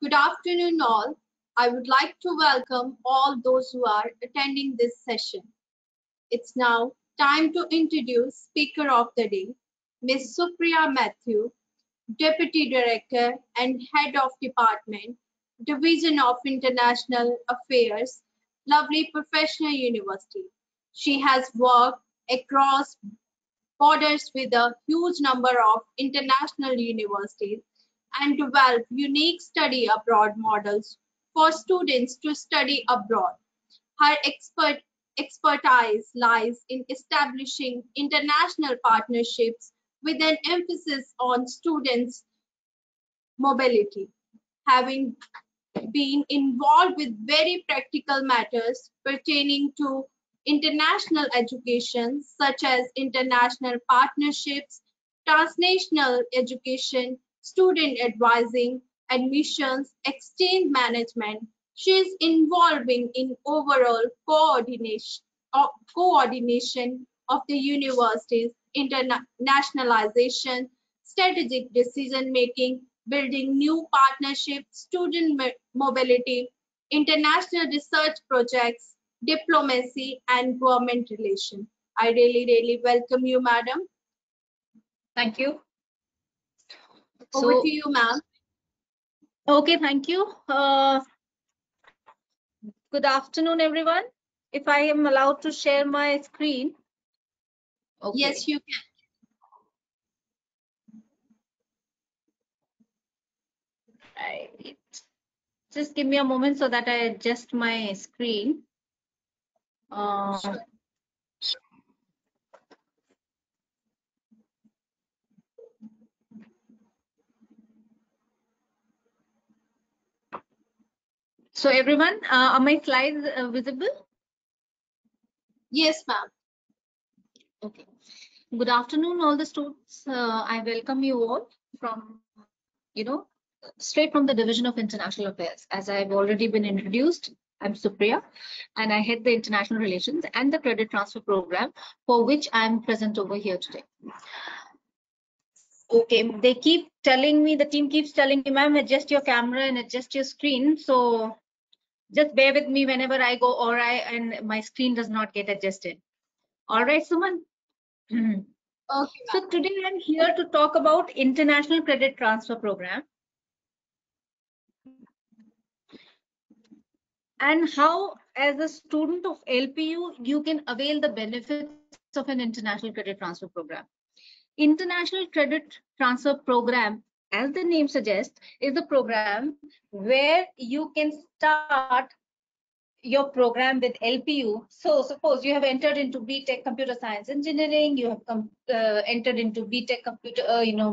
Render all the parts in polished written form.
Good afternoon, all. I would like to welcome all those who are attending this session. It's now time to introduce Speaker of the Day, Ms. Supriya Matthew, Deputy Director and Head of Department, Division of International Affairs, Lovely Professional University. She has worked across borders with a huge number of international universities and develop unique study abroad models for students to study abroad. Her expertise lies in establishing international partnerships with an emphasis on students' mobility. Having been involved with very practical matters pertaining to international education, such as international partnerships, transnational education, student advising, admissions, exchange management. She is involving in overall coordination of the university's internationalization, strategic decision making, building new partnerships, student mobility, international research projects, diplomacy, and government relations. I really welcome you, madam. Thank you. Over to you, ma'am. Okay, thank you. Good afternoon, everyone. If I am allowed to share my screen. Okay. Yes, you can. Right. Just give me a moment so that I adjust my screen. Sure. So everyone, are my slides visible? Yes, ma'am. Okay. Good afternoon, all the students. I welcome you all from, straight from the Division of International Affairs. As I've already been introduced, I'm Supriya, and I head the International Relations and the Credit Transfer Program, for which I'm present over here today. Okay, they keep telling me, the team keeps telling me, ma'am, adjust your camera and adjust your screen. So just bear with me whenever I go awry and my screen does not get adjusted. All right, Suman. Okay, so today I'm here to talk about International Credit Transfer Program and how, as a student of LPU, you can avail the benefits of an International Credit Transfer Program. International Credit Transfer Program, as the name suggests, is a program where you can start your program with LPU. So suppose you have entered into BTech Computer Science Engineering, you have entered into BTech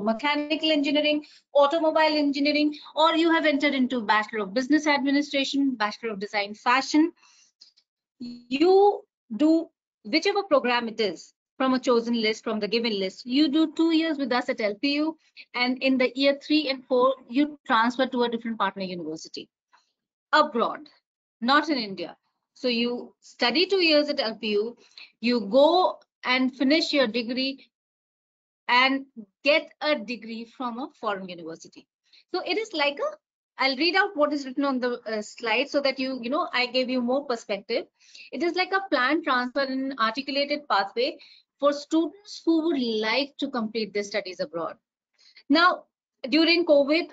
Mechanical Engineering, Automobile Engineering, or you have entered into Bachelor of Business Administration, Bachelor of Design Fashion. You do whichever program it is from a chosen list, from the given list. You do 2 years with us at LPU, and in the year 3 and 4, you transfer to a different partner university abroad, not in India. So you study 2 years at LPU, you go and finish your degree and get a degree from a foreign university. So it is like a, I'll read out what is written on the slide so that I gave you more perspective. It is like a planned transfer and articulated pathway for students who would like to complete their studies abroad. Now, during COVID,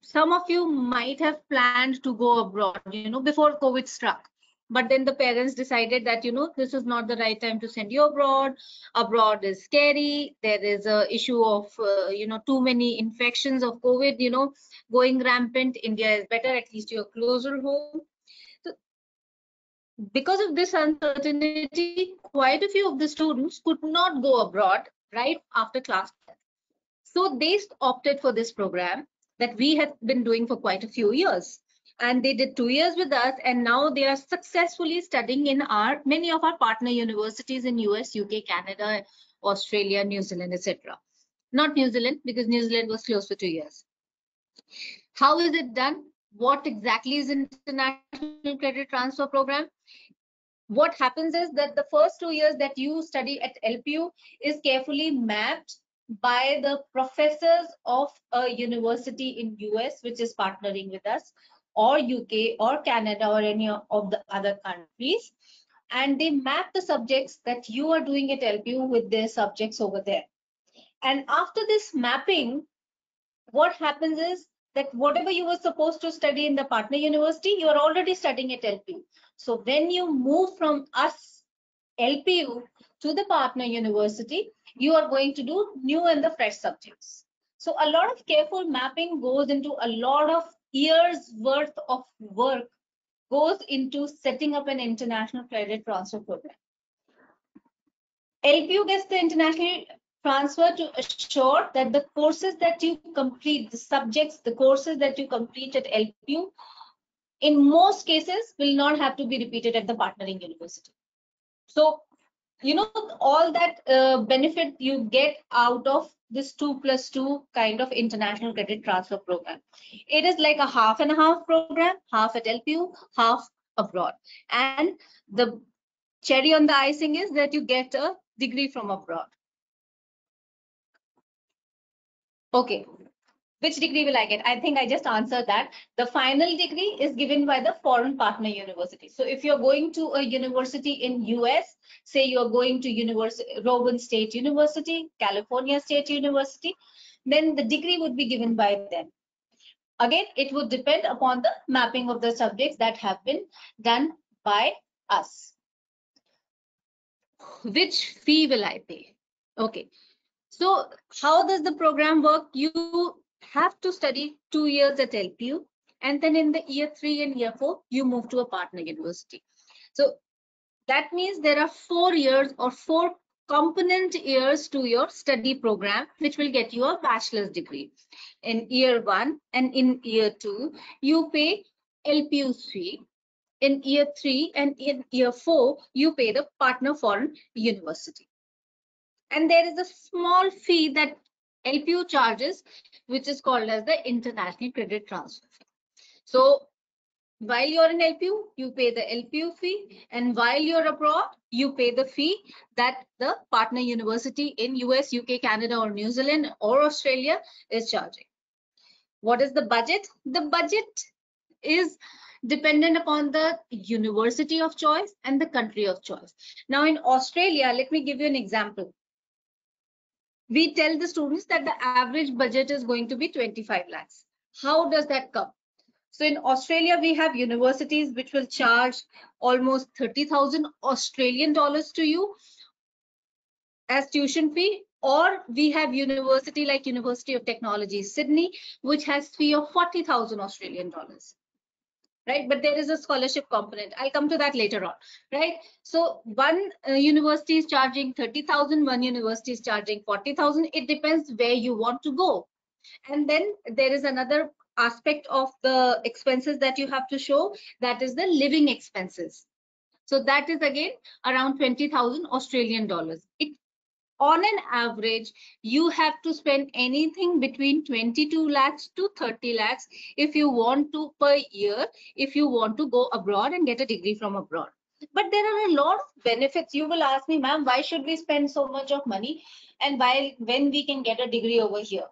some of you might have planned to go abroad, before COVID struck. But then the parents decided that, this is not the right time to send you abroad. Abroad is scary. There is a issue of, too many infections of COVID, going rampant. India is better, at least you're closer home. So because of this uncertainty, quite a few of the students could not go abroad right after class. So they opted for this program that we had been doing for quite a few years. And they did 2 years with us, and now they are successfully studying in many of our partner universities in US, UK, Canada, Australia, New Zealand, etc. Not New Zealand, because New Zealand was closed for 2 years. How is it done? What exactly is International Credit Transfer Program? What happens is that the first 2 years that you study at LPU is carefully mapped by the professors of a university in US, which is partnering with us, or UK or Canada or any of the other countries. And they map the subjects that you are doing at LPU with their subjects over there. And after this mapping, what happens is that whatever you were supposed to study in the partner university, you are already studying at LPU. So when you move from us, LPU, to the partner university, you are going to do new and the fresh subjects. So a lot of careful mapping goes into a lot of years worth of work goes into setting up an international credit transfer program. LPU gets the international transfer to assure that the courses that you complete, the subjects, the courses that you complete at LPU, in most cases will not have to be repeated at the partnering university. So, you know, all that benefit you get out of this 2+2 kind of international credit transfer program. It is like a half and a half program, half at LPU, half abroad. And the cherry on the icing is that you get a degree from abroad. Okay, which degree will I get? I think I just answered that. The final degree is given by the foreign partner university. So if you're going to a university in US, say you're going to Rowan State University, California State University, then the degree would be given by them. Again, it would depend upon the mapping of the subjects that have been done by us. Which fee will I pay? Okay, so how does the program work? You have to study 2 years at LPU, and then in the year 3 and year 4, you move to a partner university. So that means there are 4 years or 4 component years to your study program, which will get you a bachelor's degree. In year 1 and in year 2, you pay LPU's fee. In year 3 and in year 4, you pay the partner foreign university. And there is a small fee that LPU charges, which is called as the international credit transfer fee. So while you're in LPU, you pay the LPU fee, and while you're abroad, you pay the fee that the partner university in US, UK, Canada, or New Zealand or Australia is charging. What is the budget? The budget is dependent upon the university of choice and the country of choice. Now in Australia, let me give you an example. We tell the students that the average budget is going to be 25 lakhs. How does that come? So in Australia, we have universities which will charge almost 30,000 Australian dollars to you as tuition fee, or we have university like University of Technology, Sydney, which has fee of 40,000 Australian dollars. Right, but there is a scholarship component. I'll come to that later on, right? So one university is charging 30,000, one university is charging 40,000. It depends where you want to go. And then there is another aspect of the expenses that you have to show, that is the living expenses. So that is again around 20,000 Australian dollars. On an average, you have to spend anything between 22 lakhs to 30 lakhs if you want to per year, if you want to go abroad and get a degree from abroad. But there are a lot of benefits. You will ask me, ma'am, why should we spend so much of money and when we can get a degree over here?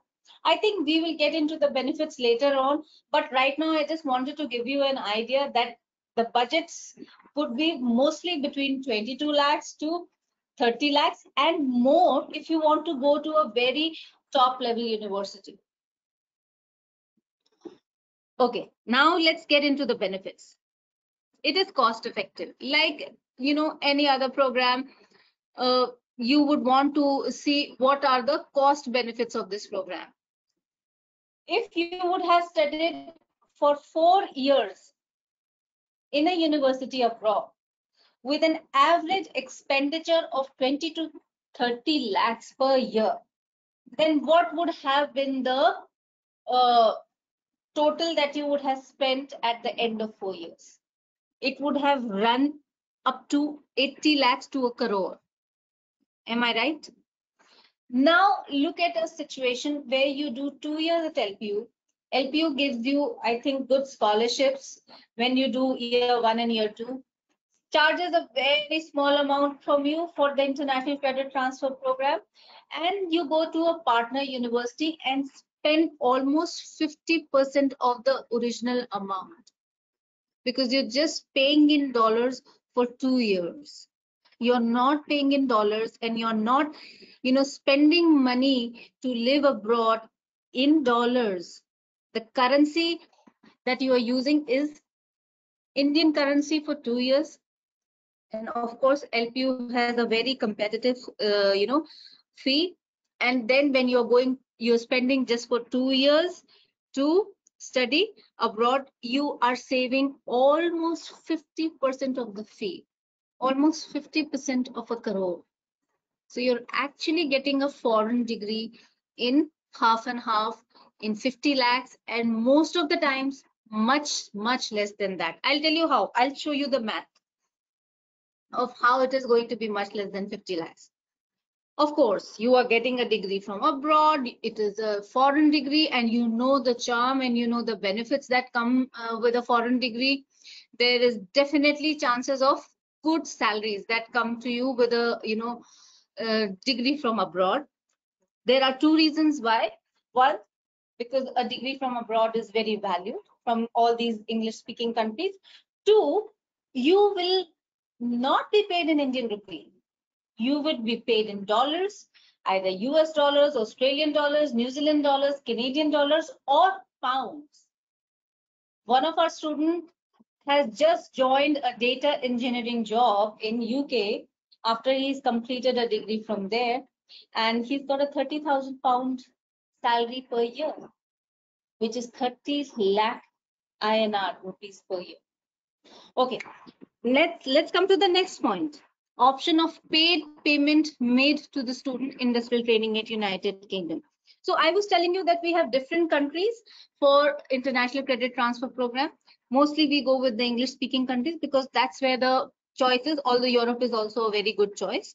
I think we will get into the benefits later on, but right now I just wanted to give you an idea that the budgets would be mostly between 22 lakhs to 30 lakhs and more if you want to go to a very top level university. Okay, now let's get into the benefits. It is cost effective. Like, you know, any other program, you would want to see what are the cost benefits of this program. If you would have studied for 4 years in a university abroad with an average expenditure of 20 to 30 lakhs per year, then what would have been the total that you would have spent at the end of 4 years? It would have run up to 80 lakhs to a crore. Am I right? Now look at a situation where you do 2 years at LPU. LPU gives you, I think, good scholarships when you do year 1 and year 2. Charges a very small amount from you for the international credit transfer program. and you go to a partner university and spend almost 50% of the original amount, because you're just paying in dollars for 2 years. You're not paying in dollars, and you're not, spending money to live abroad in dollars. The currency that you are using is Indian currency for 2 years. And of course, LPU has a very competitive, fee. And then when you're spending just for 2 years to study abroad, you are saving almost 50% of the fee, almost 50% of a crore. So you're actually getting a foreign degree in half and half, in 50 lakhs, and most of the times much, much less than that. I'll tell you how. I'll show you the math of how it is going to be much less than 50 lakhs. Of course, you are getting a degree from abroad. It is a foreign degree, and you know the charm and you know the benefits that come with a foreign degree. There is definitely chances of good salaries that come to you with a degree from abroad. There are two reasons why. One, because a degree from abroad is very valued from all these English speaking countries. Two, you will not be paid in Indian rupee. You would be paid in dollars, either US dollars, Australian dollars, New Zealand dollars, Canadian dollars, or pounds. One of our students has just joined a data engineering job in UK after he's completed a degree from there, and he's got a 30,000 pound salary per year, which is 30 lakh INR rupees per year. Okay, let's come to the next point. Option of paid payment made to the student industrial training at United Kingdom. So I was telling you that we have different countries for international credit transfer program. Mostly we go with the English speaking countries because that's where the choice is, although Europe is also a very good choice.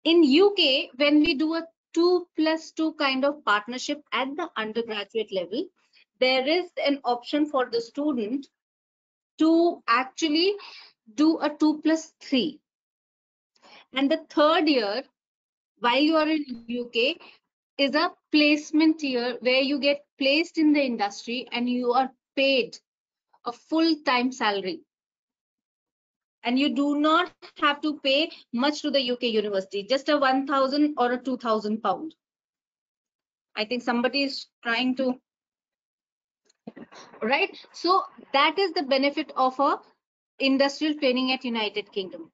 In UK, when we do a 2+2 kind of partnership at the undergraduate level, there is an option for the student to actually do a 2+3. And the third year, while you are in UK, is a placement year where you get placed in the industry and you are paid a full-time salary. And you do not have to pay much to the UK university, just a 1,000 or a 2,000 pound. I think somebody is trying to, right? So that is the benefit of a industrial training at United Kingdom.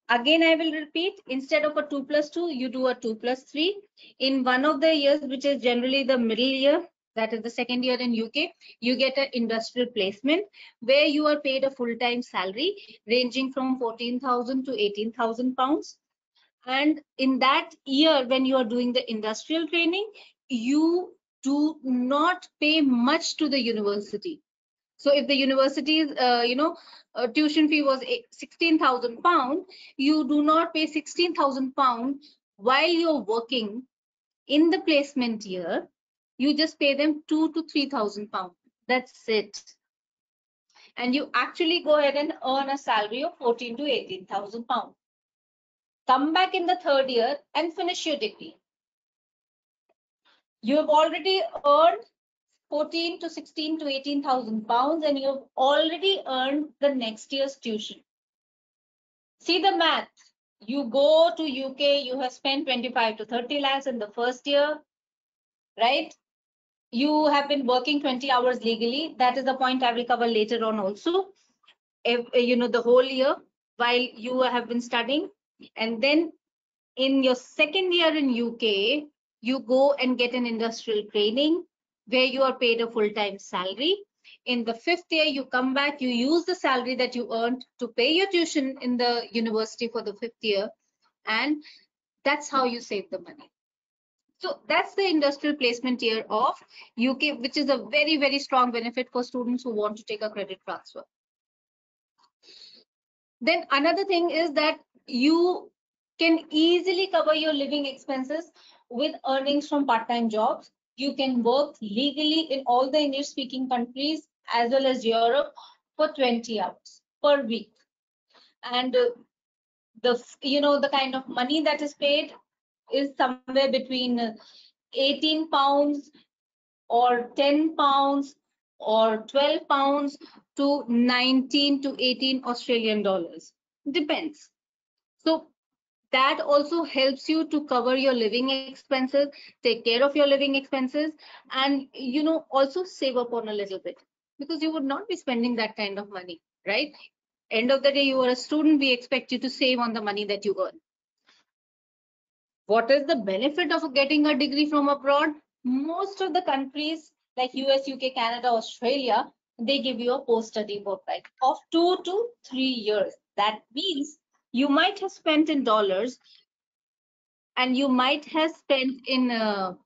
Again, I will repeat, instead of a 2+2, you do a 2+3. In one of the years, which is generally the middle year, that is the second year in UK, you get an industrial placement where you are paid a full-time salary ranging from 14,000 to 18,000 pounds. And in that year, when you are doing the industrial training, you do not pay much to the university. So if the university's, tuition fee was 16,000 pound, you do not pay 16,000 pound while you're working in the placement year. You just pay them 2,000 to 3,000 pound. That's it. And you actually go ahead and earn a salary of 14 to 18,000 pound. Come back in the third year and finish your degree. You have already earned 14 to 16 to 18,000 pounds, and you've already earned the next year's tuition. See the math. You go to UK, you have spent 25 to 30 lakhs in the first year, right? You have been working 20 hours legally. That is the point I will cover later on also. If, the whole year while you have been studying, and then in your second year in UK, you go and get an industrial training where you are paid a full-time salary. In the fifth year, you come back, you use the salary that you earned to pay your tuition in the university for the fifth year, and that's how you save the money. So that's the industrial placement year of UK, which is a very, very strong benefit for students who want to take a credit transfer. Then another thing is that you can easily cover your living expenses with earnings from part-time jobs. You can work legally in all the English-speaking countries as well as Europe for 20 hours per week. And the kind of money that is paid is somewhere between 18 pounds or 10 pounds or 12 pounds to 19 to 18 Australian dollars. Depends. So that also helps you to cover your living expenses, take care of your living expenses, and also save up on a little bit, because you would not be spending that kind of money, right? End of the day, you are a student, we expect you to save on the money that you earn. What is the benefit of getting a degree from abroad? Most of the countries like US, UK, Canada, Australia, they give you a post-study work right of 2 to 3 years. That means you might have spent in dollars and you might have spent in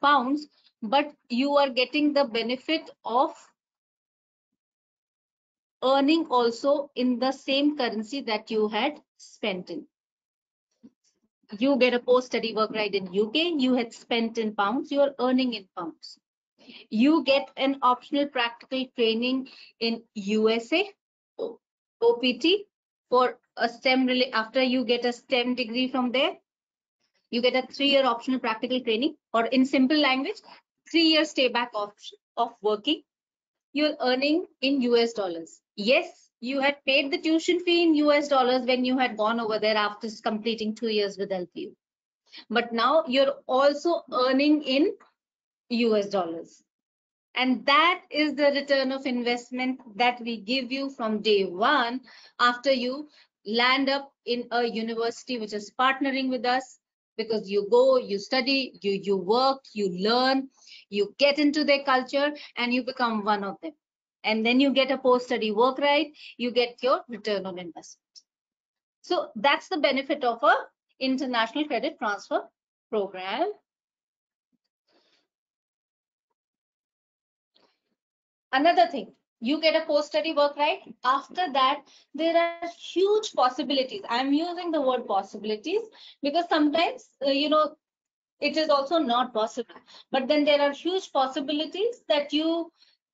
pounds, but you are getting the benefit of earning also in the same currency that you had spent in. You get a post-study work right in UK, you had spent in pounds, you are earning in pounds. You get an optional practical training in USA, OPT, for a STEM, after you get a STEM degree from there, you get a 3-year optional practical training, or in simple language, 3-year stay back option of working. You're earning in US dollars. Yes, you had paid the tuition fee in US dollars when you had gone over there after completing 2 years with LPU. But now you're also earning in US dollars. And that is the return of investment that we give you from day one after you land up in a university which is partnering with us, because you go, you study, you work, you learn, you get into their culture, and you become one of them. And then you get a post-study work right, you get your return on investment. So that's the benefit of a international credit transfer program. Another thing, you get a post-study work right. After that, there are huge possibilities. I'm using the word possibilities because sometimes, it is also not possible. But then there are huge possibilities that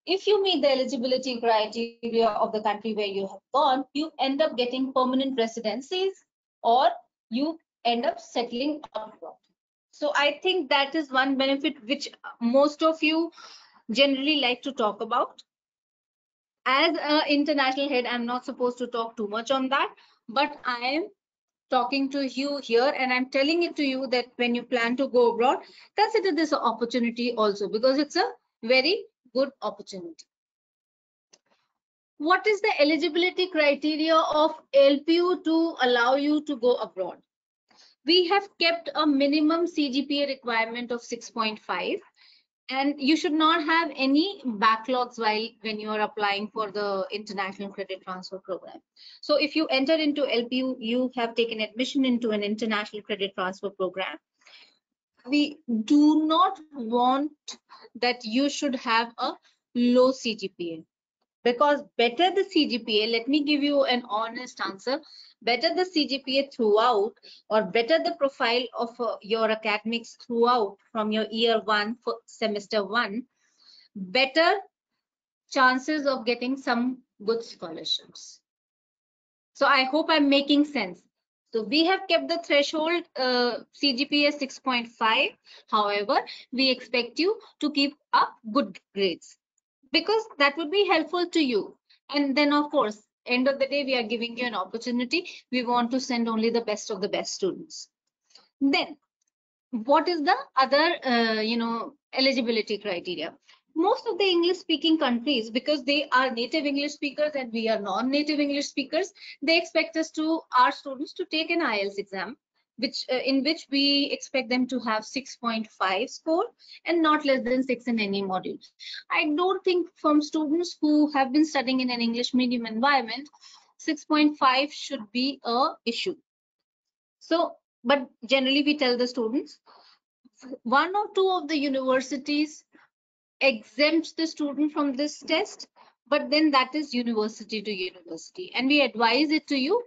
if you meet the eligibility criteria of the country where you have gone, you end up getting permanent residencies, or you end up settling abroad. So I think that is one benefit which most of you generally like to talk about. As an international head, I'm not supposed to talk too much on that, but I am talking to you here and I'm telling it to you that when you plan to go abroad, consider this opportunity also, because it's a very good opportunity. What is the eligibility criteria of LPU to allow you to go abroad? We have kept a minimum CGPA requirement of 6.5. And you should not have any backlogs when you are applying for the international credit transfer program. So if you enter into LPU, you have taken admission into an international credit transfer program. We do not want that you should have a low CGPA, because better the CGPA, let me give you an honest answer, better the CGPA throughout, or better the profile of your academics throughout from your year 1 for semester 1, better chances of getting some good scholarships. So I hope I'm making sense. So we have kept the threshold CGPA 6.5. However, we expect you to keep up good grades, because that would be helpful to you. And then, of course, end of the day, we are giving you an opportunity. We want to send only the best of the best students. Then, what is the other, eligibility criteria? Most of the English speaking countries, because they are native English speakers and we are non-native English speakers, they expect our students to take an IELTS exam, in which we expect them to have 6.5 score and not less than 6 in any module. I don't think from students who have been studying in an English medium environment, 6.5 should be a issue. So, but generally we tell the students, 1 or 2 of the universities exempt the student from this test, but then that is university to university, and we advise it to you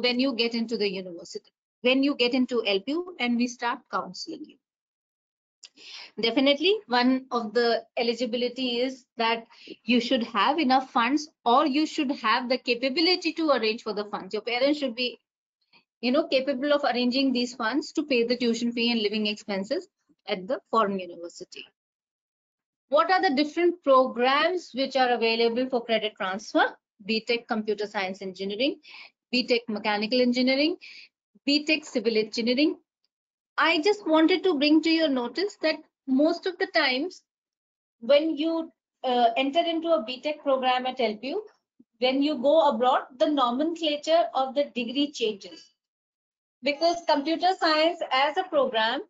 when you get into the university, when you get into LPU and we start counseling you. Definitely, one of the eligibility is that you should have enough funds, or you should have the capability to arrange for the funds. Your parents should be capable of arranging these funds to pay the tuition fee and living expenses at the foreign university. What are the different programs which are available for credit transfer? BTech Computer Science Engineering, BTech Mechanical Engineering, BTech Civil Engineering. I just wanted to bring to your notice that most of the times when you enter into a BTech program at LPU, when you go abroad, the nomenclature of the degree changes. Because computer science as a program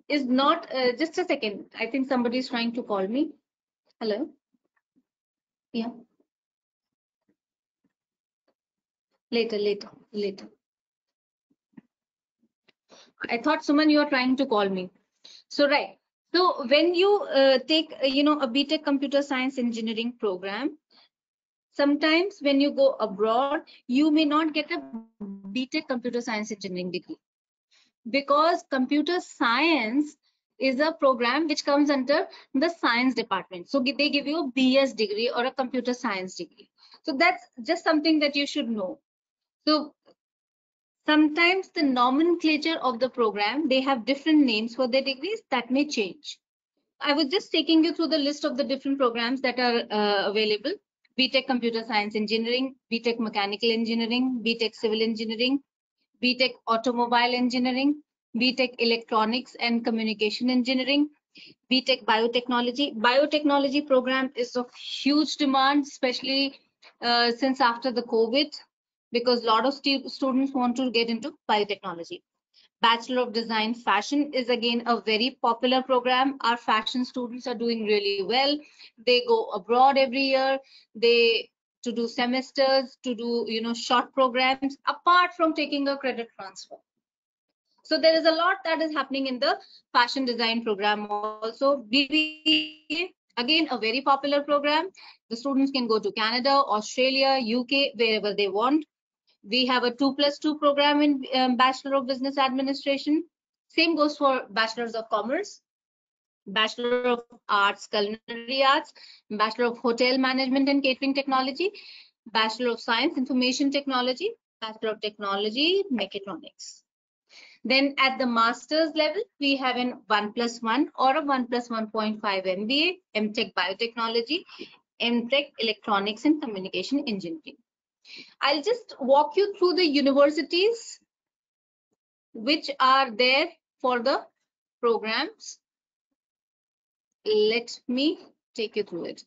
is not, just a second, I think somebody is trying to call me. Hello? Yeah. Later. I thought, Suman, you are trying to call me. So, right. So when you take, a BTech Computer Science Engineering program, sometimes when you go abroad, you may not get a BTech Computer Science Engineering degree, because computer science is a program which comes under the science department. So they give you a BS degree or a computer science degree. So that's just something that you should know. So sometimes the nomenclature of the program, they have different names for their degrees that may change. I was just taking you through the list of the different programs that are available. BTech Computer Science Engineering, BTech Mechanical Engineering, BTech Civil Engineering, BTech Automobile Engineering, BTech Electronics and Communication Engineering, BTech Biotechnology. Biotechnology program is of huge demand, especially since after the COVID, because a lot of students want to get into biotechnology. Bachelor of Design Fashion is again a very popular program. Our fashion students are doing really well. They go abroad every year. They to do semesters, to do short programs, apart from taking a credit transfer. So there is a lot that is happening in the fashion design program also. BBA, again, a very popular program. The students can go to Canada, Australia, UK, wherever they want. We have a 2+2 program in Bachelor of Business Administration. Same goes for Bachelors of Commerce, Bachelor of Arts, Culinary Arts, Bachelor of Hotel Management and Catering Technology, Bachelor of Science, Information Technology, Bachelor of Technology, Mechatronics. Then at the master's level, we have an 1+1 or a 1+1.5 MBA, MTech Biotechnology, MTech Electronics and Communication Engineering. I'll just walk you through the universities which are there for the programs. Let me take you through it.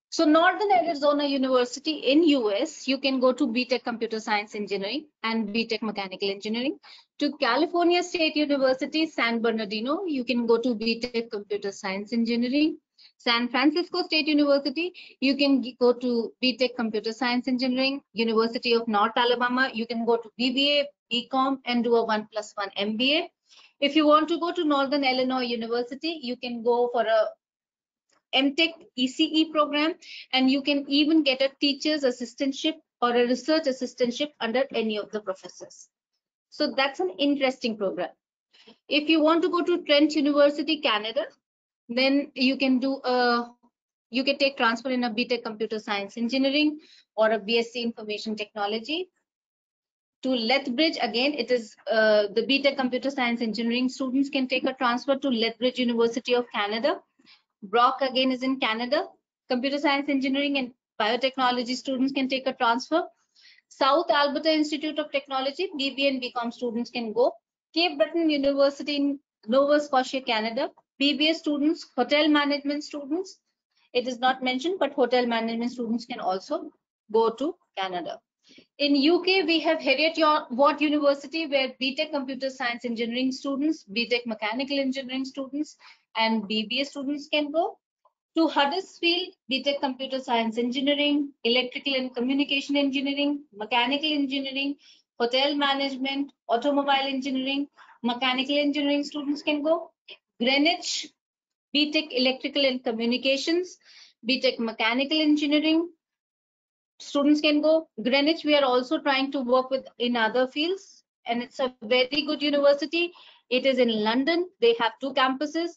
So Northern Arizona University in US, you can go to BTech Computer Science Engineering and BTech Mechanical Engineering. To California State University, San Bernardino, you can go to BTech Computer Science Engineering. San Francisco State University, you can go to BTech Computer Science Engineering. University of North Alabama, you can go to BBA, BCom and do a 1+1 MBA. If you want to go to Northern Illinois University, you can go for a MTech ECE program, and you can even get a teacher's assistantship or a research assistantship under any of the professors. So that's an interesting program. If you want to go to Trent University, Canada, then you can take transfer in a BTech Computer Science Engineering or a BSc Information Technology. To Lethbridge, again, it is the BTech Computer Science Engineering students can take a transfer to Lethbridge University of Canada. Brock again is in Canada. Computer Science Engineering and Biotechnology students can take a transfer. South Alberta Institute of Technology, BBA and BCom students can go. Cape Breton University in Nova Scotia, Canada. BBA students, hotel management students. It is not mentioned, but hotel management students can also go to Canada. In UK, we have Heriot-Watt University, where BTech Computer Science Engineering students, BTech Mechanical Engineering students, and BBA students can go. To Huddersfield, BTech Computer Science Engineering, Electrical and Communication Engineering, Mechanical Engineering, Hotel Management, Automobile Engineering, Mechanical Engineering students can go. Greenwich, BTech Electrical and Communications, BTech Mechanical Engineering, students can go. Greenwich, we are also trying to work with in other fields, and it's a very good university. It is in London. They have 2 campuses,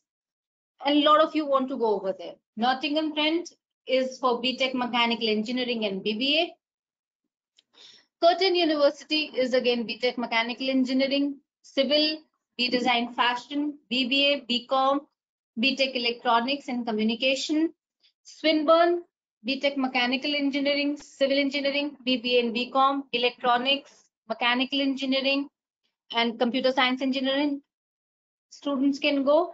and a lot of you want to go over there. Nottingham Trent is for BTech Mechanical Engineering and BBA. Curtin University is again BTech Mechanical Engineering, Civil, B Design Fashion, BBA, BCom, BTech Electronics and Communication. Swinburne, BTech Mechanical Engineering, Civil Engineering, BBA and BCom, Electronics, Mechanical Engineering, and Computer Science Engineering. Students can go.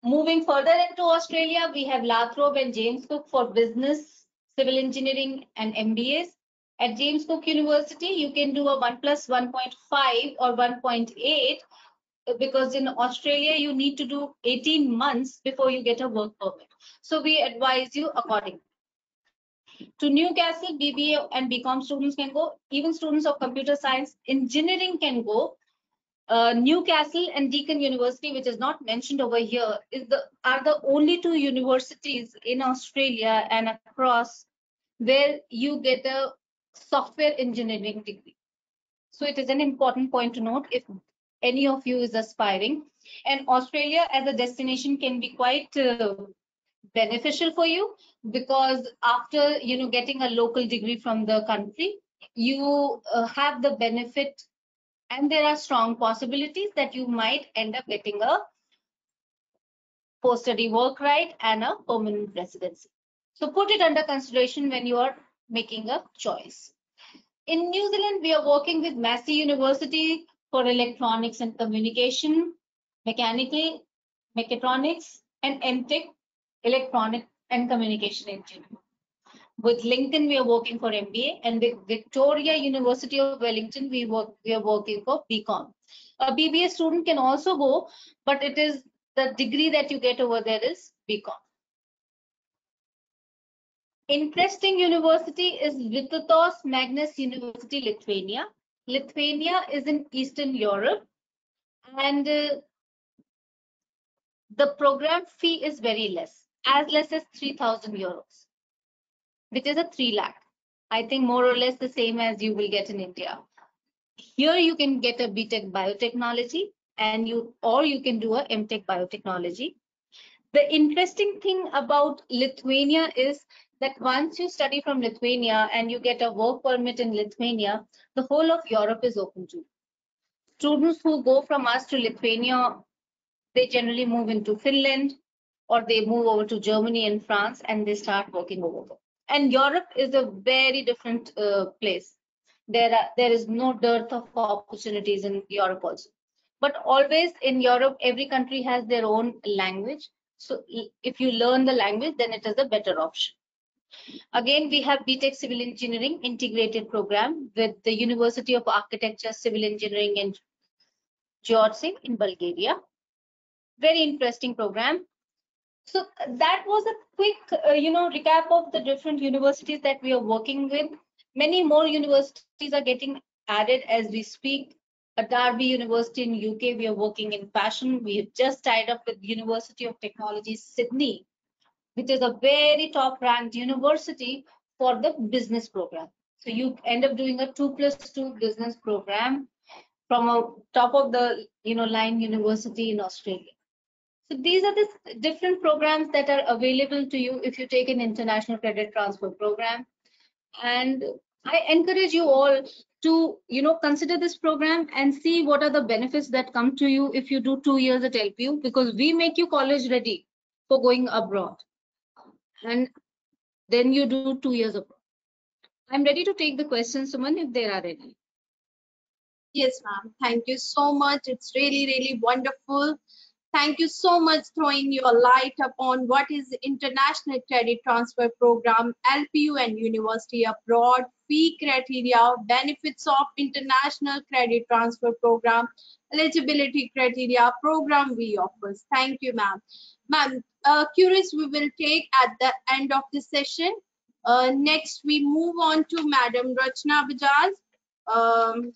Moving further into Australia, we have Lathrop and James Cook for Business, Civil Engineering, and MBAs. At James Cook University, you can do a 1 plus 1.5 or 1.8 because in Australia, you need to do 18 months before you get a work permit. So we advise you accordingly. To Newcastle, BBA and BCom students can go. Even students of computer science engineering can go. Newcastle and Deakin University, which is not mentioned over here, are the only two universities in Australia and across where you get a software engineering degree. So it is an important point to note if any of you is aspiring. And Australia as a destination can be quite beneficial for you because after getting a local degree from the country, you have the benefit. And there are strong possibilities that you might end up getting a post-study work right and a permanent residency. So put it under consideration when you are making a choice. In New Zealand, we are working with Massey University for electronics and communication, mechanical, mechatronics, and MTech, electronic and communication engineering. With Lincoln, we are working for MBA, and with Victoria University of Wellington, we are working for BCom. A BBA student can also go, but it is the degree that you get over there is BCom. Interesting university is Vytautas Magnus University, Lithuania. Lithuania is in Eastern Europe, and the program fee is very less as 3,000 euros, which is a 3 lakh. I think more or less the same as you will get in India. Here you can get a BTech biotechnology and you can do a MTech biotechnology. The interesting thing about Lithuania is that once you study from Lithuania and you get a work permit in Lithuania, the whole of Europe is open to you. Students who go from us to Lithuania, they generally move into Finland or they move over to Germany and France and they start working over there. And Europe is a very different place. There is no dearth of opportunities in Europe also. But always in Europe, every country has their own language. So if you learn the language, then it is a better option. Again, we have BTech Civil Engineering integrated program with the University of Architecture, Civil Engineering in George in Bulgaria. Very interesting program. So that was a quick, recap of the different universities that we are working with. Many more universities are getting added as we speak. At Derby University in UK, we are working in fashion. We have just tied up with University of Technology, Sydney, which is a very top ranked university for the business program. So you end up doing a 2+2 business program from a top of the line university in Australia. So these are the different programs that are available to you if you take an international credit transfer program. And I encourage you all to consider this program and see what are the benefits that come to you if you do 2 years at LPU, because we make you college ready for going abroad. And then you do 2 years abroad. I'm ready to take the questions, Suman, if there are any. Yes, ma'am. Thank you so much. It's really, really wonderful. Thank you so much throwing your light upon what is International Credit Transfer Program, LPU and University Abroad, fee criteria, benefits of International Credit Transfer Program, eligibility criteria, program we offers. Thank you, ma'am. Ma'am, queries we will take at the end of the session. Next, we move on to Madam Rachna Bajaj.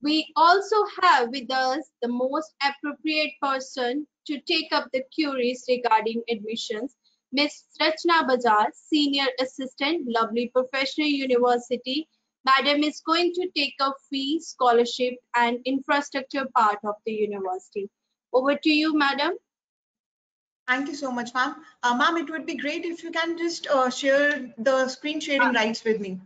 We also have with us the most appropriate person to take up the queries regarding admissions, Ms. Rachna Bajaj, Senior Assistant, Lovely Professional University. Madam is going to take up fee, scholarship, and infrastructure part of the university. Over to you, madam. Thank you so much, ma'am. Ma'am, it would be great if you can just share the screen sharing rights with me.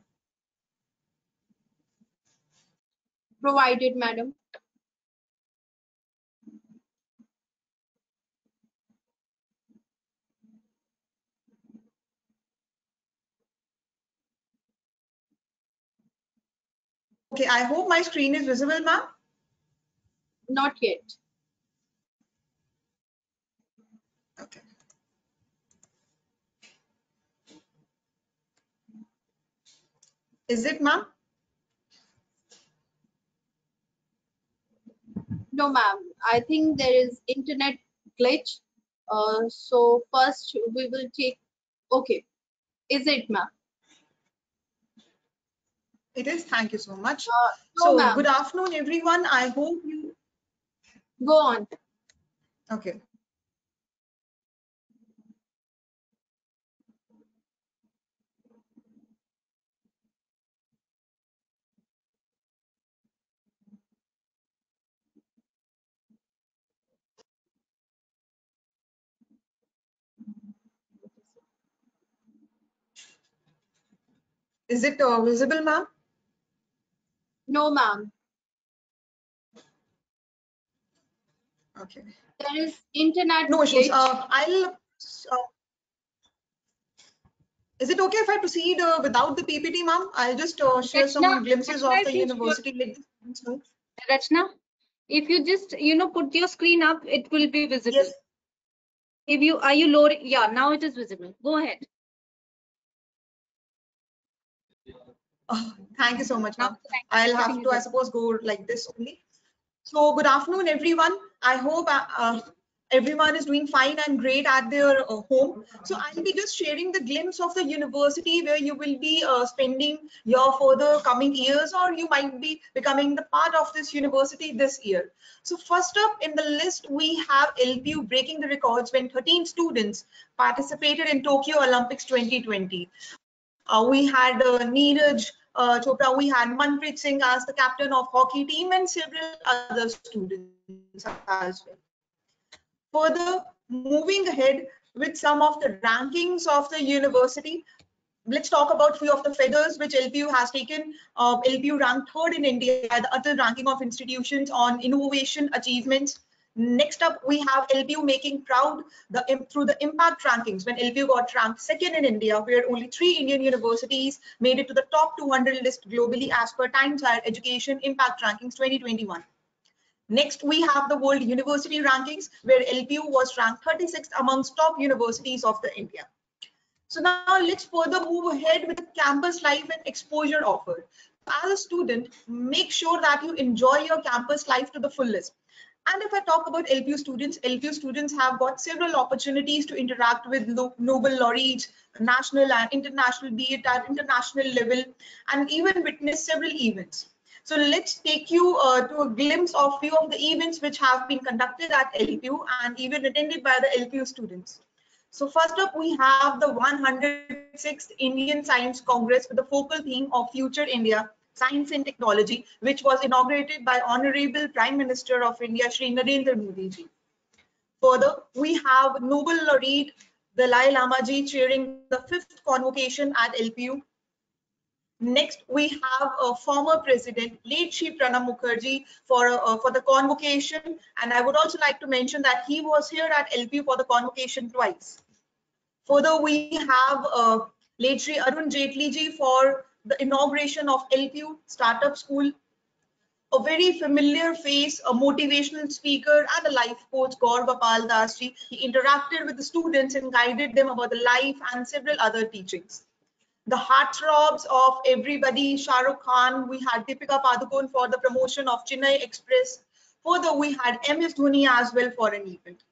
Provided, madam. Okay, I hope my screen is visible, ma'am. Not yet. Okay. Is it, ma'am? No, ma'am. I think there is internet glitch. So first we will take. Okay, is it, ma'am? It is. Thank you so much. No, So, ma'am. good afternoon, everyone. I hope you. Go on. Okay. Is it visible, ma'am? No, ma'am. Okay. There is internet No issues. glitch. Is it okay if I proceed without the PPT, ma'am? I'll just share Rachna, some glimpses Rachna, of if the you university. Rachna, if you just put your screen up, it will be visible. Yes. If you are you loading? Yeah, now it is visible. Go ahead. Thank you so much, Now ma'am. I'll everything have is to, I visible. suppose, go like this only. So good afternoon, everyone. I hope everyone is doing fine and great at their home. So I'll be just sharing the glimpse of the university where you will be spending your further coming years, or you might be becoming the part of this university this year. So first up in the list, we have LPU breaking the records when 13 students participated in Tokyo Olympics 2020. We had Neeraj Chopra, we had Manpreet Singh as the captain of hockey team, and several other students as well. Further, moving ahead with some of the rankings of the university, let's talk about few of the feathers which LPU has taken. LPU ranked third in India by the other ranking of institutions on innovation achievements. Next up, we have LPU making proud through the impact rankings when LPU got ranked second in India, where only 3 Indian universities made it to the top 200 list globally as per Times Higher Education Impact Rankings 2021. Next, we have the World University Rankings, where LPU was ranked 36th amongst top universities of the India. So now let's further move ahead with the campus life and exposure offered. As a student, make sure that you enjoy your campus life to the fullest. And if I talk about LPU students have got several opportunities to interact with Nobel laureates, national and international, be it at international level, and even witness several events. So let's take you to a glimpse of few of the events which have been conducted at LPU and even attended by the LPU students. So first up, we have the 106th Indian Science Congress with the focal theme of Future India, Science and Technology, which was inaugurated by Honorable Prime Minister of India, Shri Narendra Modi ji. Further, we have Nobel laureate Dalai Lama ji chairing the 5th convocation at LPU. Next, we have a former president, late Shri Pranab Mukherjee, for the convocation, and I would also like to mention that he was here at LPU for the convocation twice. Further, we have late Shri Arun Jaitley ji for the inauguration of LPU Startup School. A very familiar face, a motivational speaker, and a life coach, Gaur Gopal Das ji. He interacted with the students and guided them about the life and several other teachings. The heartthrobs of everybody, Shah Rukh Khan, we had Deepika Padukone for the promotion of Chennai Express. Further, we had MS Dhoni as well for an event.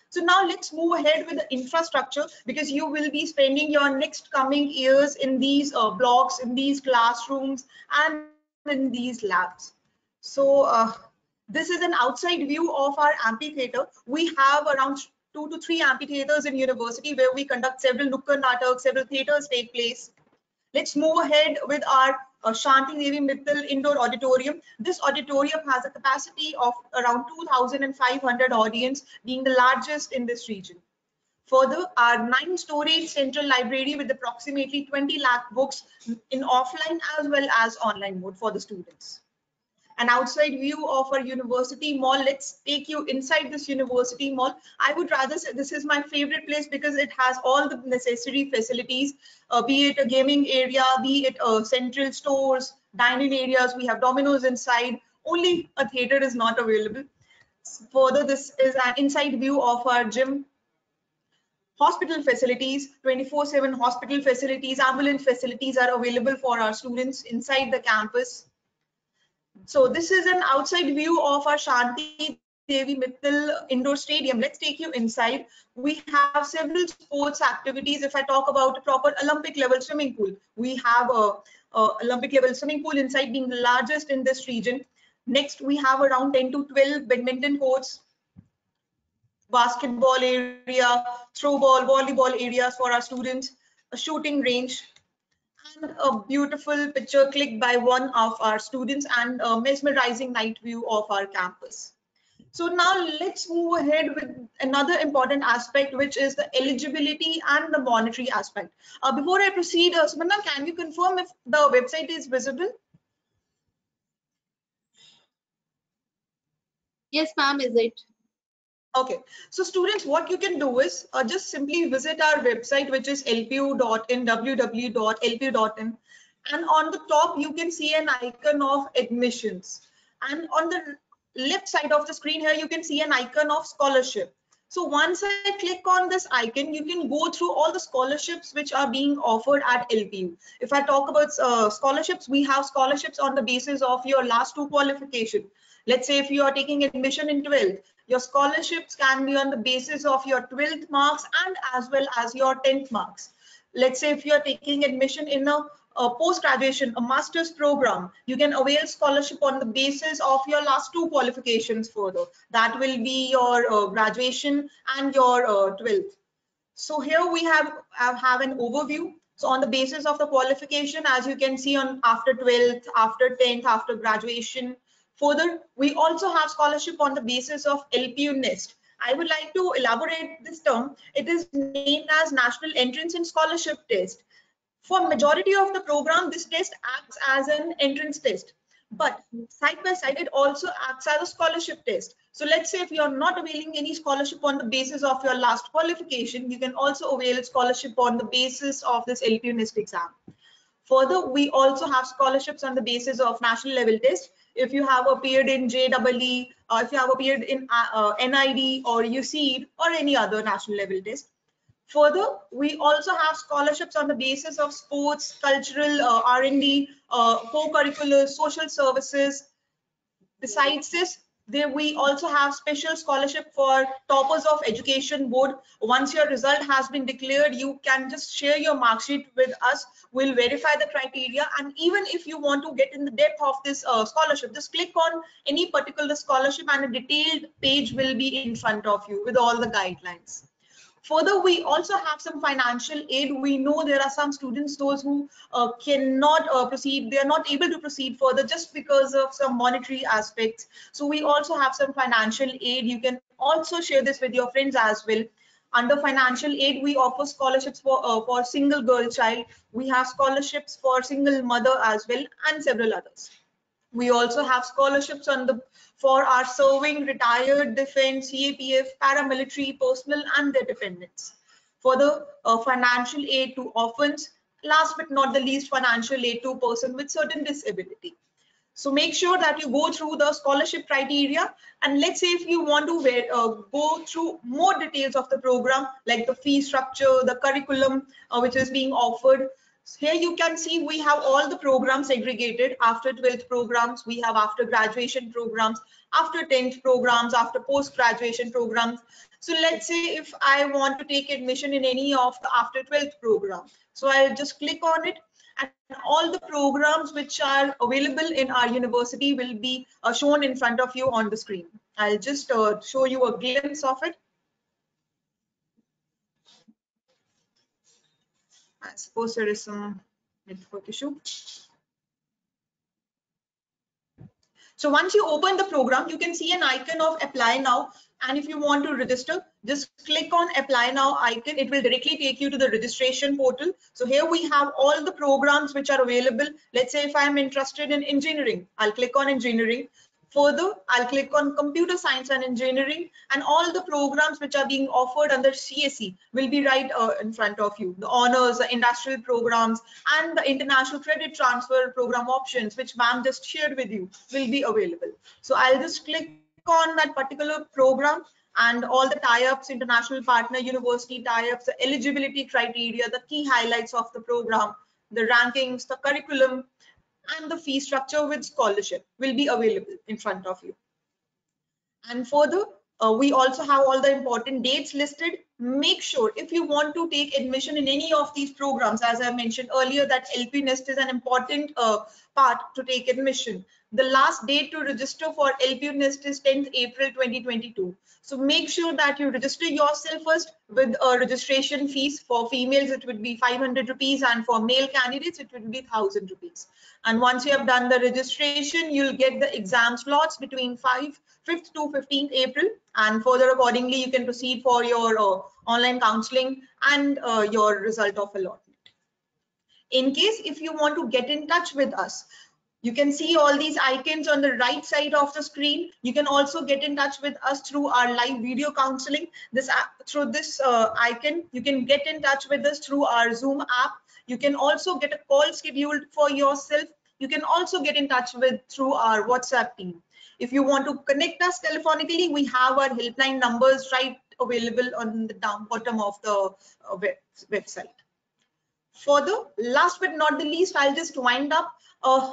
So now let's move ahead with the infrastructure, because you will be spending your next coming years in these blocks, in these classrooms, and in these labs. So this is an outside view of our amphitheater. We have around 2 to 3 amphitheaters in university where we conduct several nukkad nataks, several theaters take place. Let's move ahead with our Shanti Devi Mittal Indoor Auditorium. This auditorium has a capacity of around 2,500 audience, being the largest in this region. Further, our 9-story central library with approximately 20 lakh books in offline as well as online mode for the students. An outside view of our university mall. Let's take you inside this university mall. I would rather say this is my favorite place because it has all the necessary facilities, be it a gaming area, be it central stores, dining areas. We have Domino's inside. Only a theater is not available. Further, this is an inside view of our gym. Hospital facilities, 24/7 hospital facilities, ambulance facilities are available for our students inside the campus. So this is an outside view of our Shanti Devi Mittal Indoor Stadium. Let's take you inside. We have several sports activities. If I talk about a proper Olympic level swimming pool, we have a Olympic level swimming pool inside, being the largest in this region. Next, we have around 10 to 12 badminton courts, basketball area, throw ball, volleyball areas for our students, a shooting range, and a beautiful picture clicked by one of our students, and a mesmerizing night view of our campus. So now let's move ahead with another important aspect, which is the eligibility and the monetary aspect. Before I proceed, Sumanna, can you confirm if the website is visible? Yes, ma'am, is it? Okay, so students, what you can do is just simply visit our website, which is lpu.in, www.lpu.in, and on the top you can see an icon of admissions, and on the left side of the screen here you can see an icon of scholarship. So once I click on this icon, you can go through all the scholarships which are being offered at LPU. If I talk about scholarships, we have scholarships on the basis of your last 2 qualification. Let's say if you are taking admission in 12th, your scholarships can be on the basis of your 12th marks and as well as your 10th marks. Let's say if you are taking admission in a post-graduation, a master's program, you can avail scholarship on the basis of your last 2 qualifications further. That will be your graduation and your 12th. So here we have an overview. So on the basis of the qualification, as you can see, on after 12th, after 10th, after graduation. Further, we also have scholarship on the basis of LPU NEST. I would like to elaborate this term. It is named as National Entrance and Scholarship Test. For majority of the program, this test acts as an entrance test, but side by side, it also acts as a scholarship test. So let's say if you're not availing any scholarship on the basis of your last qualification, you can also avail scholarship on the basis of this LPU NEST exam. Further, we also have scholarships on the basis of national level test. If you have appeared in JEE, if you have appeared in NID or UCEED or any other national level test. Further, we also have scholarships on the basis of sports, cultural, R&D, co-curricular, social services. Besides this, we also have special scholarship for toppers of education board. Once your result has been declared, you can just share your mark sheet with us. We'll verify the criteria, and even if you want to get in the depth of this scholarship, just click on any particular scholarship and a detailed page will be in front of you with all the guidelines. Further, we also have some financial aid. We know there are some students, those who cannot proceed, they are not able to proceed further just because of some monetary aspects. So we also have some financial aid. You can also share this with your friends as well. Under financial aid, we offer scholarships for single girl child. We have scholarships for single mother as well, and several others. We also have scholarships for our serving, retired, defense, CAPF, paramilitary personnel and their dependents. Further, financial aid to orphans. Last but not the least, financial aid to person with certain disability. So make sure that you go through the scholarship criteria, and let's say if you want to go through more details of the program, like the fee structure, the curriculum which is being offered. Here you can see we have all the programs segregated. After 12th programs, we have after graduation programs, after 10th programs, after post-graduation programs. So let's say if I want to take admission in any of the after 12th program, so I'll just click on it, and all the programs which are available in our university will be shown in front of you on the screen. I'll just show you a glimpse of it. I suppose there is some network issue. So once you open the program, you can see an icon of apply now. And if you want to register, just click on apply now icon. It will directly take you to the registration portal. So here we have all the programs which are available. Let's say if I'm interested in engineering, I'll click on engineering. Further, I'll click on computer science and engineering, and all the programs which are being offered under CSE will be right in front of you. The honors, the industrial programs, and the international credit transfer program options, which ma'am just shared with you, will be available. So I'll just click on that particular program, and all the tie-ups, international partner university tie-ups, the eligibility criteria, the key highlights of the program, the rankings, the curriculum, and the fee structure with scholarship will be available in front of you. And further, we also have all the important dates listed. Make sure if you want to take admission in any of these programs, as I mentioned earlier, that LP Nest is an important part to take admission. The last date to register for LPU Nest is 10th April 2022. So make sure that you register yourself first with a registration fees. For females, it would be 500 rupees, and for male candidates, it would be 1000 rupees. And once you have done the registration, you'll get the exam slots between 5th to 15th April, and further accordingly, you can proceed for your online counseling and your result of allotment. In case if you want to get in touch with us, you can see all these icons on the right side of the screen. You can also get in touch with us through our live video counseling. Through this icon, you can get in touch with us through our Zoom app. You can also get a call scheduled for yourself. You can also get in touch with through our WhatsApp team. If you want to connect us telephonically, we have our helpline numbers right available on the bottom of the website. Further, last but not the least, I'll just wind up.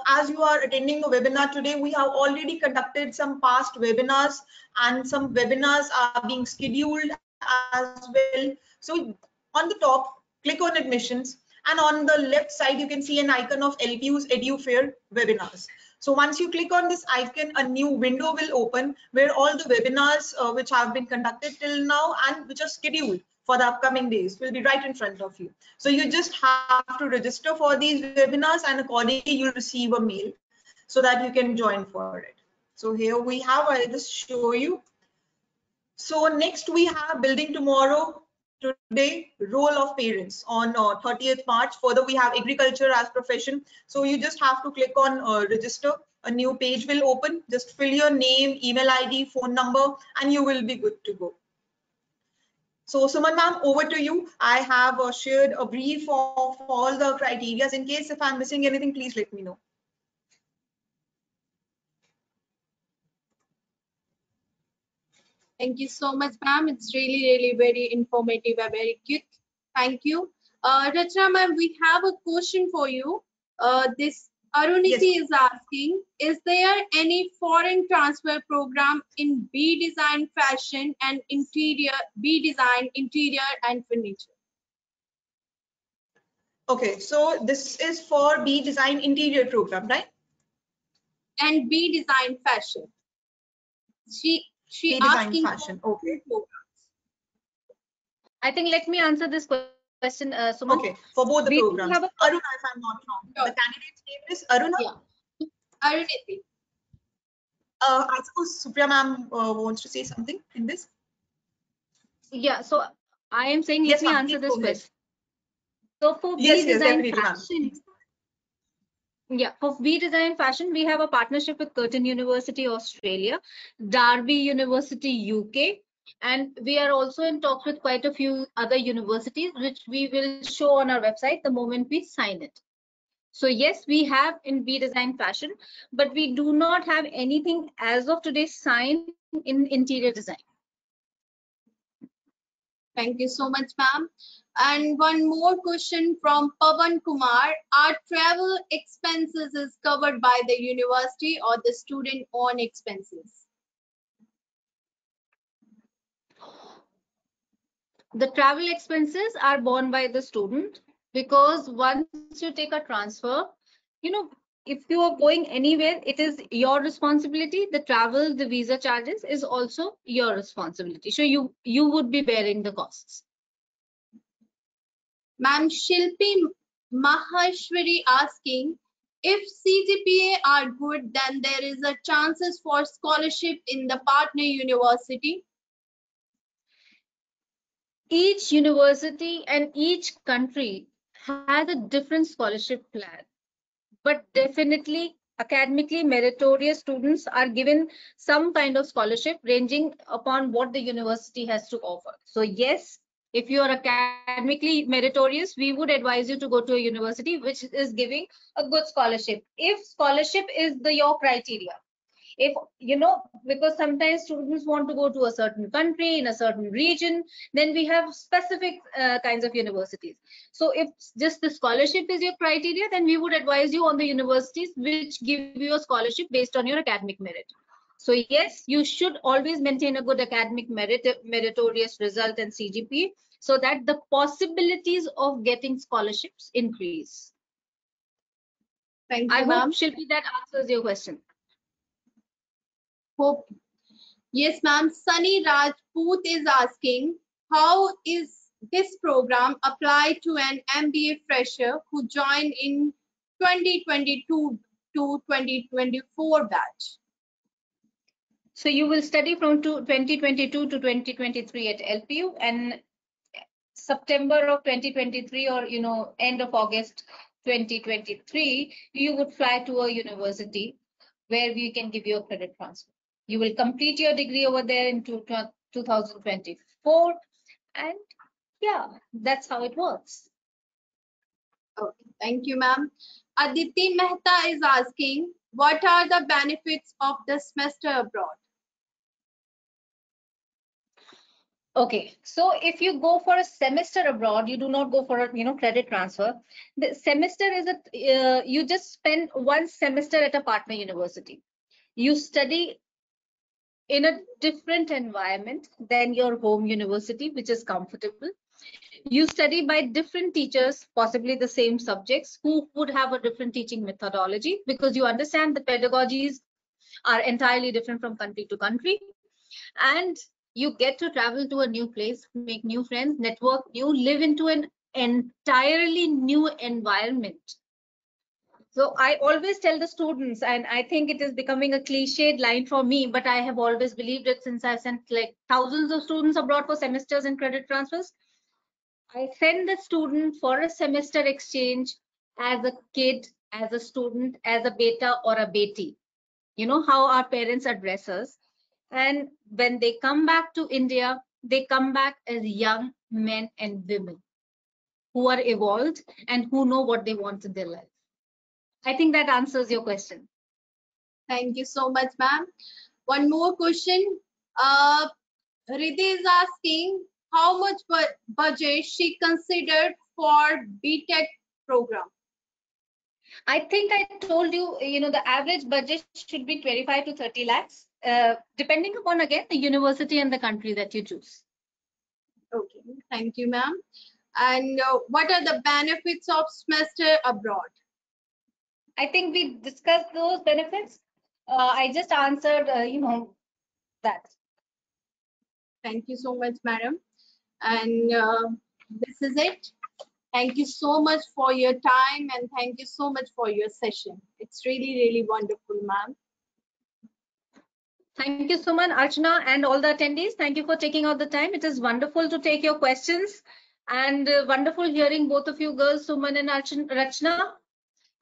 As you are attending the webinar today, we have already conducted some past webinars, and some webinars are being scheduled as well. So on the top, click on admissions, and on the left side, you can see an icon of LPU's EduFair webinars. So once you click on this icon, a new window will open where all the webinars which have been conducted till now and which are scheduled for the upcoming days will be right in front of you. So you just have to register for these webinars, and accordingly you'll receive a mail so that you can join for it. So here we have, I'll just show you. So next we have Building Tomorrow today, role of parents on 30th March. Further, we have agriculture as profession. So you just have to click on register. A new page will open. Just fill your name, email ID, phone number, and you will be good to go. So Suman ma'am, over to you. I have shared a brief of all the criteria. In case if I'm missing anything, please let me know. Thank you so much, ma'am. It's really very informative and very quick. Thank you. Rachna ma'am, we have a question for you. This Aruniti is asking, is there any foreign transfer program in B design fashion and interior, B design interior and furniture? Okay, so this is for B design interior program, right? And B design fashion. She B design fashion. Okay. I think let me answer this question, Suman. Okay, for both the programs. Aruna, if I'm not wrong. Sure. The candidate's name is Aruna? Yeah. Aruniti. I suppose Supriya ma'am wants to say something in this. Yeah, so I am saying, let me answer this question. So for B design fashion, yeah, for B design fashion, we have a partnership with Curtin University, Australia, Derby University, UK, and we are also in talks with quite a few other universities, which we will show on our website the moment we sign it. So yes, we have in B design fashion, but we do not have anything as of today signed in interior design. Thank you so much, ma'am. And one more question from Pavan Kumar. Are travel expenses is covered by the university or the student own expenses? The travel expenses are borne by the student, because once you take a transfer, if you are going anywhere, it is your responsibility. The travel, the visa charges is also your responsibility. So you would be bearing the costs. Ma'am, Shilpi Maheshwari asking, If CGPA are good, then there is a chances for scholarship in the partner university. Each university and each country has a different scholarship plan, but definitely academically meritorious students are given some kind of scholarship ranging upon what the university has to offer. So yes, if you are academically meritorious, we would advise you to go to a university which is giving a good scholarship. If scholarship is your criteria, if because sometimes students want to go to a certain country in a certain region, then we have specific kinds of universities. So if just the scholarship is your criteria, then we would advise you on the universities which give you a scholarship based on your academic merit. So yes, you should always maintain a good academic meritorious result and CGPA, so that the possibilities of getting scholarships increase. Thank I you, hope, ma'am. Shilpi, that answers your question. Hope. Yes, ma'am. Sunny Rajput is asking, how is this program applied to an MBA fresher who joined in 2022 to 2024 batch? So you will study from 2022 to 2023 at LPU, and September of 2023 or end of August 2023, you would fly to a university where we can give you a credit transfer. You will complete your degree over there in 2024, and yeah, that's how it works. Okay, thank you, ma'am. Aditi Mehta is asking, what are the benefits of the semester abroad? Okay, so if you go for a semester abroad, you do not go for a credit transfer. The semester is you just spend one semester at a partner university. You study in a different environment than your home university, which is comfortable. You study by different teachers, possibly the same subjects, who would have a different teaching methodology, because you understand the pedagogies are entirely different from country to country. And you get to travel to a new place, make new friends, network new, live into an entirely new environment. So I always tell the students, and I think it is becoming a cliched line for me, but I have always believed it since I've sent like thousands of students abroad for semesters and credit transfers. I send the student for a semester exchange as a kid, as a student, as a beta or a beti. You know how our parents address us. And when they come back to India, they come back as young men and women who are evolved and who know what they want in their life. I think that answers your question. Thank you so much, ma'am. One more question. Riddhi is asking, how much budget she considered for BTech program? I think I told you, the average budget should be 25 to 30 lakhs, depending upon, again, the university and the country that you choose. Okay, thank you, ma'am. And what are the benefits of semester abroad? I think we discussed those benefits. I just answered, that. Thank you so much, madam. And this is it. Thank you so much for your time and thank you so much for your session. It's really, really wonderful, ma'am. Thank you so much, Archana, and all the attendees. Thank you for taking out the time. It is wonderful to take your questions, and wonderful hearing both of you girls, Suman and Rachna.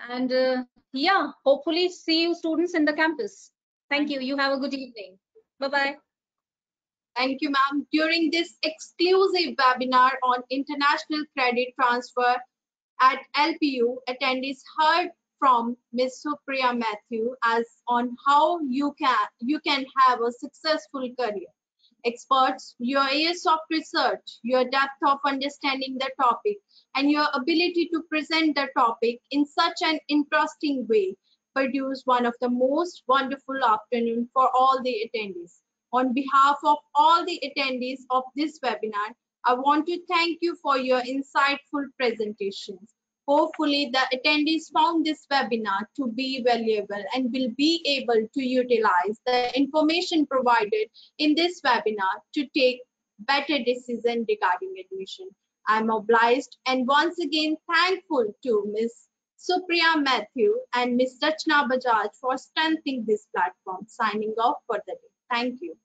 And yeah, hopefully see you students in the campus. Thank you. You have a good evening. Bye-bye. Thank you, ma'am. During this exclusive webinar on international credit transfer at LPU, attendees heard from Ms. Supriya Matthew as on how you can have a successful career. Experts, your years of research, your depth of understanding the topic, and your ability to present the topic in such an interesting way produced one of the most wonderful afternoon for all the attendees. On behalf of all the attendees of this webinar, I want to thank you for your insightful presentations. Hopefully, the attendees found this webinar to be valuable and will be able to utilize the information provided in this webinar to take better decisions regarding admission. I'm obliged and once again thankful to Ms. Supriya Matthew, and Ms. Rachna Bajaj for strengthening this platform. Signing off for the day. Thank you.